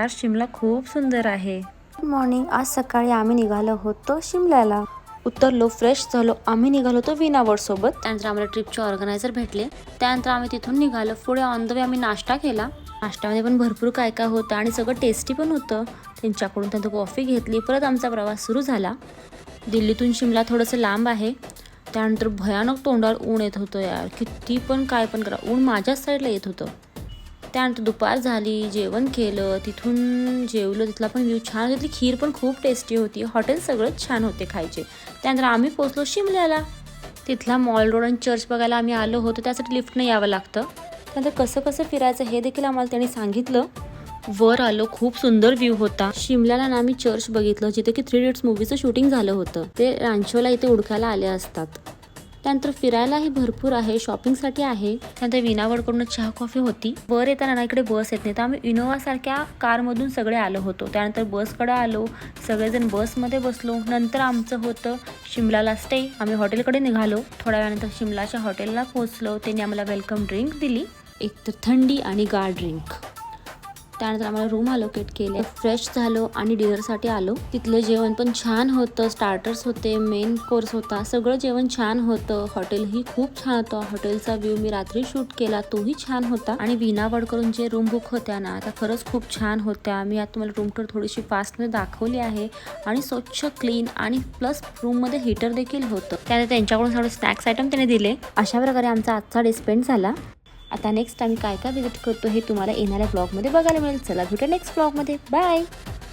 शिमला खूप सुंदर आहे. Good morning. आज सकाळी आम्ही निघालो होतो शिमल्याला. उतरलो, फ्रेश झालो, आम्ही निघालो होतो विनावड सोबत. त्यानंतर आम्हाला ट्रिपचे ऑर्गनायझर भेटले. त्यानंतर आम्ही तिथून निघालो. पुढे ऑन द वे आम्ही नाश्ता केला. नाश्त्यामध्ये पण भरपूर काय काय होतं आणि सगळं टेस्टी पण होतं. त्यांच्याकडून त्यांचं कॉफी घेतली. परत आमचा प्रवास सुरू झाला. दिल्लीतून शिमला थोडंसं लांब आहे. त्यानंतर भयानक तोंडावर ऊन येत होतं यार. किती पण काय पण करा, ऊन माझ्याच साईडला येत होतं. त्यानंतर दुपार झाली, जेवण केलं, तिथून जेवलं. तिथला पण व्ह्यू छान, तिथली खीर पण खूप टेस्टी होती. हॉटेल सगळंच छान होते खायचे. त्यानंतर आम्ही पोचलो शिमल्याला. तिथला मॉल रोड आणि चर्च बघायला आम्ही आलो होतो. त्यासाठी लिफ्टनं यावं लागतं. त्यानंतर कसं कसं फिरायचं हे देखील आम्हाला त्यांनी सांगितलं. वर आलो, खूप सुंदर व्ह्यू होता. शिमल्याला ना आम्ही चर्च बघितलं जिथे की 3 इडियट्स मूवीचं शूटिंग झालं होतं. ते रांचोला इथे उडकायला आले असतात. त्यानंतर फिरायलाही भरपूर आहे, शॉपिंगसाठी आहे. त्यानंतर विनावडकडून चहा कॉफी होती. वर येताना ना इकडे बस येत नाही, तर आम्ही इनोव्हा सारख्या कारमधून सगळे आलो होतो. त्यानंतर बसकडे आलो, सगळेजण बसमध्ये बसलो. नंतर आमचं होतं शिमलाला स्टे. आम्ही हॉटेलकडे निघालो. थोड्या वेळानंतर शिमलाच्या हॉटेलला पोहोचलो. त्यांनी आम्हाला वेलकम ड्रिंक दिली, एक तर थंडी आणि गार ड्रिंक. त्यानंतर आम्हाला रूम अलोकेट केले. फ्रेश झालो आणि डिनरसाठी आलो. तिथलं जेवण पण छान होतं. स्टार्टर्स होते, मेन कोर्स होता, सगळं जेवण छान होतं. हॉटेलही खूप छान होतं. हॉटेलचा व्ह्यू मी रात्री शूट केला, तोही छान होता. आणि विनावडकडून जे रूम बुक होत्या ना, त्या खरंच खूप छान होत्या. मी आता तुम्हाला रूम टूर थोडीशी फास्टमध्ये दाखवली आहे. आणि स्वच्छ, क्लीन आणि प्लस रूममध्ये हीटर देखील होतं. त्यानंतर त्यांच्याकडून थोडे स्नॅक्स आयटम त्याने दिले. अशा प्रकारे आमचा आजचा डे स्पेंड झाला. आता नेक्स्ट आम्ही काय काय विजिट करतो हे तुम्हाला येणाऱ्या ब्लॉगमध्ये बघायला मिळेल. चला भेटू नेक्स्ट ब्लॉगमध्ये. बाय.